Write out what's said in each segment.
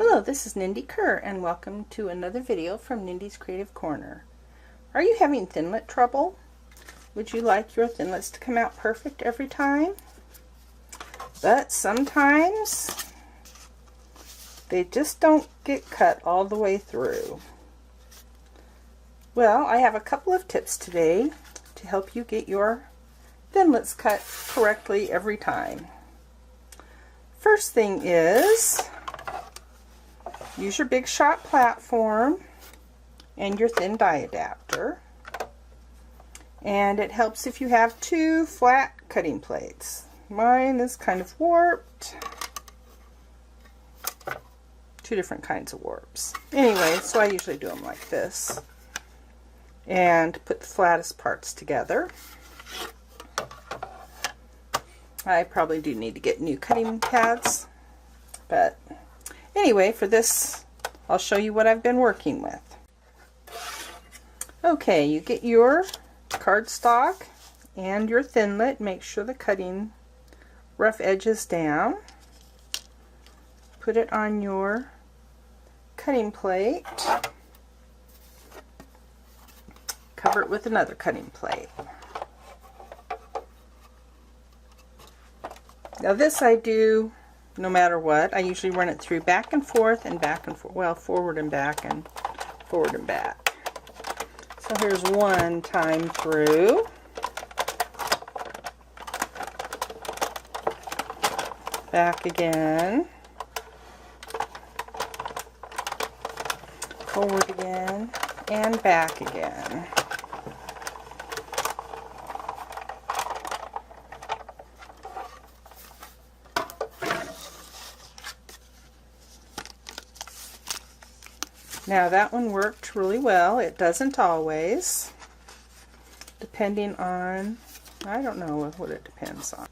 Hello, this is Nindy Kerr and welcome to another video from Nindy's Creative Corner. Are you having Thinlit trouble? Would you like your Thinlits to come out perfect every time? But sometimes they just don't get cut all the way through. Well, I have a couple of tips today to help you get your Thinlits cut correctly every time. First thing is, use your big shot platform and your thin die adapter. And it helps if you have two flat cutting plates. Mine is kind of warped. Two different kinds of warps. Anyway, so I usually do them like this. And put the flattest parts together. I probably do need to get new cutting pads, but anyway, for this I'll show you what I've been working with. Okay, you get your cardstock and your Thinlit. Make sure the cutting rough edge is down. Put it on your cutting plate. Cover it with another cutting plate. Now this I do no matter what. I usually run it through back and forth and back and forth. Well, forward and back and forward and back. So here's one time through. Back again. Forward again and back again. Now that one worked really well. It doesn't always, depending on, I don't know what it depends on.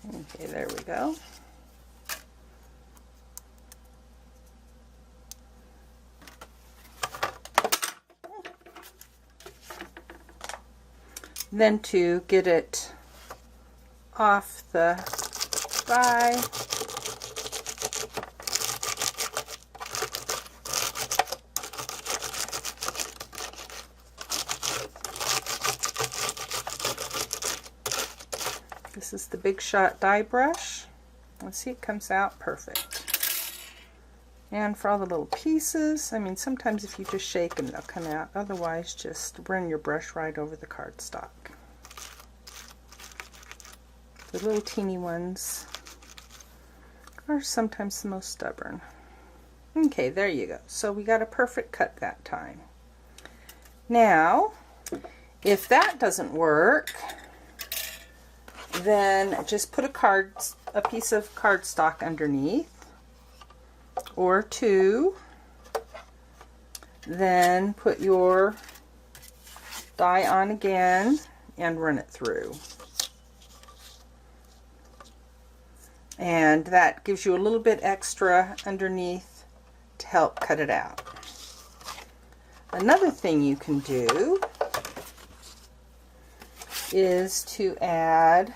Okay, there we go. Then to get it off the die, this is the Big Shot die brush. Let's see, it comes out perfect. And for all the little pieces, I mean, sometimes if you just shake them, they'll come out. Otherwise, just run your brush right over the cardstock. The little teeny ones are sometimes the most stubborn. Okay, there you go. So we got a perfect cut that time. Now, if that doesn't work, then just put a piece of cardstock underneath, or two. Then put your die on again and run it through. And that gives you a little bit extra underneath to help cut it out. Another thing you can do is to add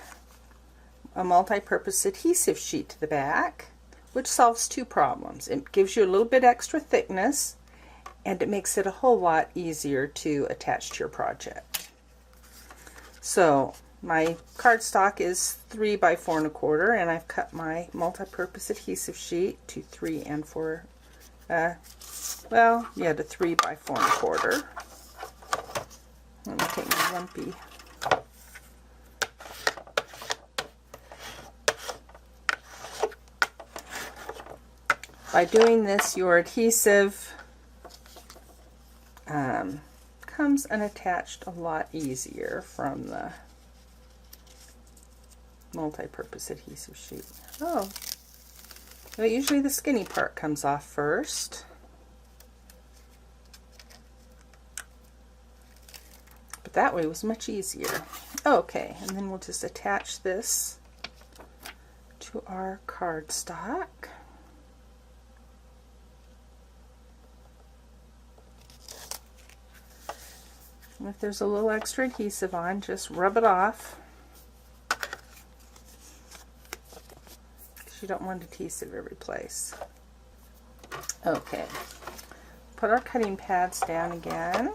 a multi-purpose adhesive sheet to the back, which solves two problems. It gives you a little bit extra thickness, and it makes it a whole lot easier to attach to your project. So my cardstock is 3 by 4 1/4, and I've cut my multi-purpose adhesive sheet to 3 and 4, to 3 by 4 1/4. Let me take my lumpy. By doing this, your adhesive comes unattached a lot easier from the multi-purpose adhesive sheet. Oh, well, usually the skinny part comes off first, but that way was much easier. Okay, and then we'll just attach this to our cardstock. If there's a little extra adhesive on, just rub it off. You don't want adhesive every place. Okay, put our cutting pads down again.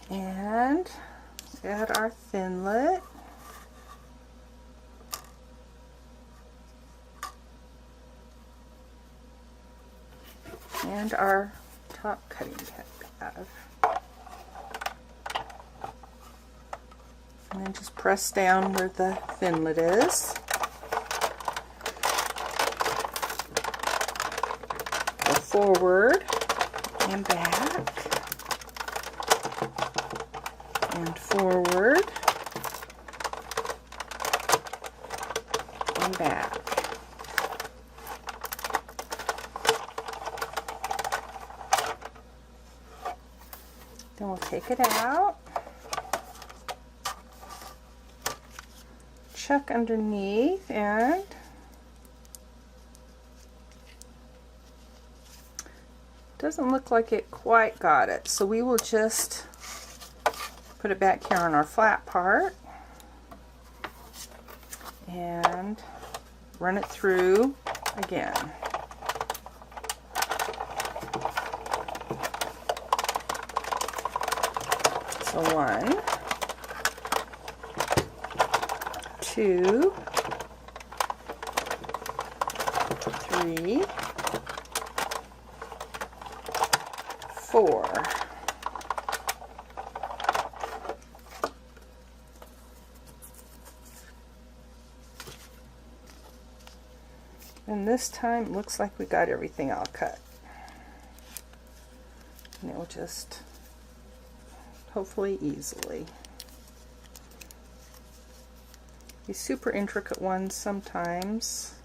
And add our Thinlit. And our top cutting pad. And then just press down where the Thinlit is. Go forward and back. And forward and back. Then we'll take it out. Check underneath, and doesn't look like it quite got it, so we will just put it back here on our flat part and run it through again. So 1, 2, 3, 4. And this time it looks like we got everything all cut. And it will just hopefully easily. These super intricate ones sometimes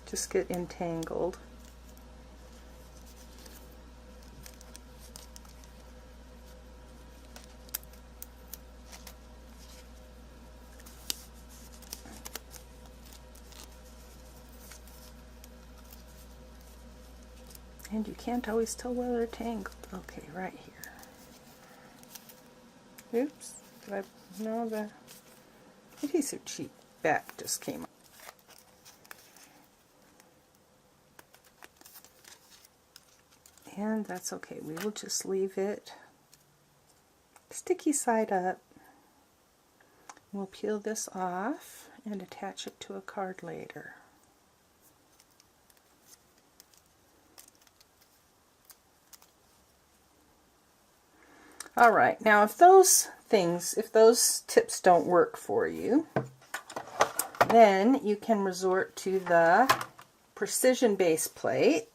just get entangled. And you can't always tell whether they're tangled. Okay, right here. Oops. No, the adhesive sheet back just came up. And that's okay. We will just leave it sticky side up. We'll peel this off and attach it to a card later. Alright, now if those tips don't work for you, then you can resort to the precision base plate.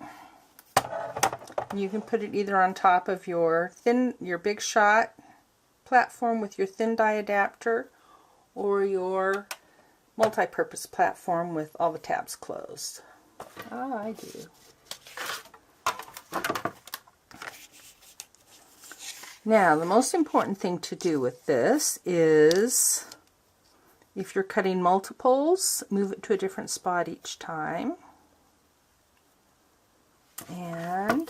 You can put it either on top of your big shot platform with your thin die adapter, or your multi-purpose platform with all the tabs closed. I do. Now, the most important thing to do with this is, if you're cutting multiples, move it to a different spot each time. And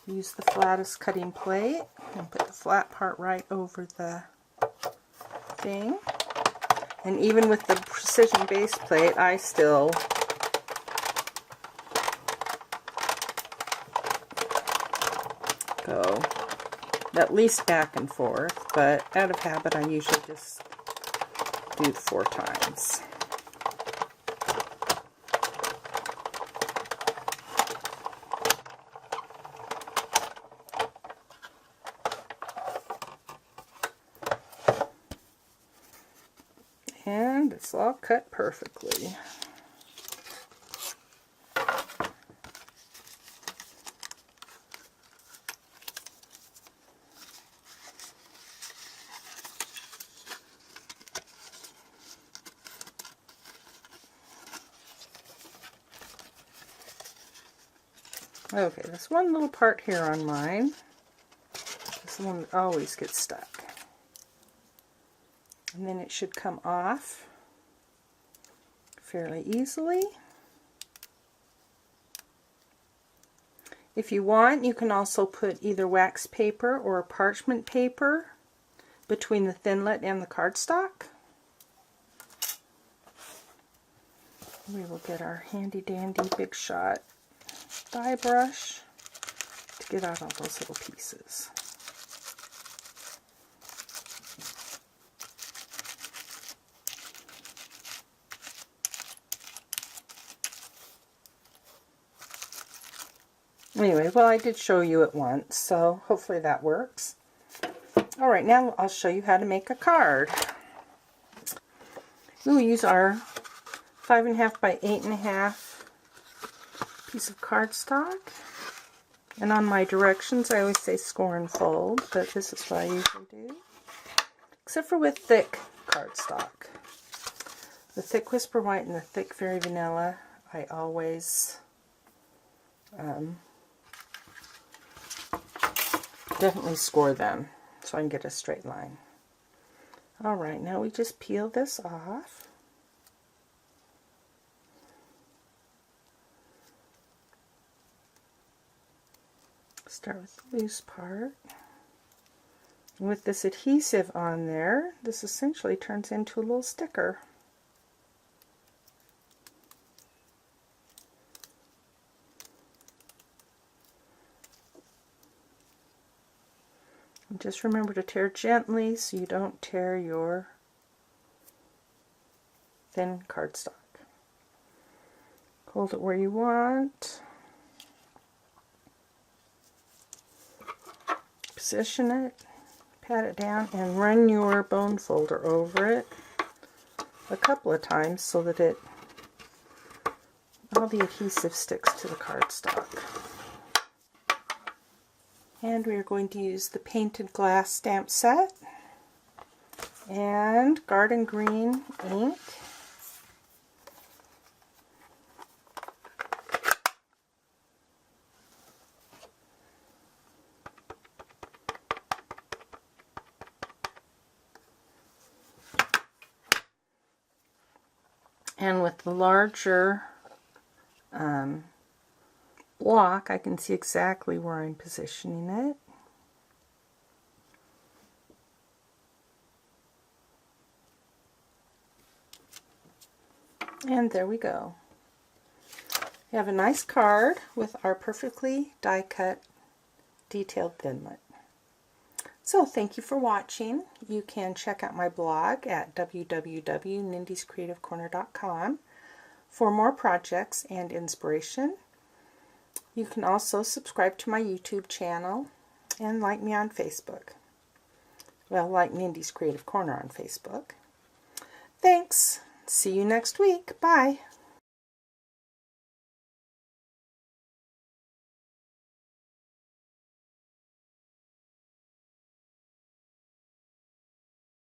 use the flattest cutting plate and put the flat part right over the thing. And even with the precision base plate, I still go at least back and forth, but out of habit I usually just do 4 times. And it's all cut perfectly. Okay, this one little part here on mine, this one that always gets stuck. And then it should come off fairly easily. If you want, you can also put either wax paper or parchment paper between the Thinlit and the cardstock. We will get our handy dandy Big Shot die brush to get out all those little pieces. Anyway, well, I did show you it once, so hopefully that works. All right, now I'll show you how to make a card. We'll use our 5.5 by 8.5 piece of cardstock. And on my directions, I always say score and fold, but this is what I usually do. Except for with thick cardstock. The thick Whisper White and the thick Fairy Vanilla, I always definitely score them so I can get a straight line. Alright, now we just peel this off. Start with the loose part. And with this adhesive on there, this essentially turns into a little sticker. And just remember to tear gently so you don't tear your thin cardstock. Hold it where you want. Position it, pat it down, and run your bone folder over it a couple of times so that all the adhesive sticks to the cardstock. And we are going to use the Painted Glass stamp set and Garden Green ink. And with the larger block, I can see exactly where I'm positioning it. And there we go. We have a nice card with our perfectly die-cut detailed Thinlit. So thank you for watching. You can check out my blog at www.nindiescreativecorner.com for more projects and inspiration. You can also subscribe to my YouTube channel and like me on Facebook. Well, like Nindy's Creative Corner on Facebook. Thanks. See you next week. Bye.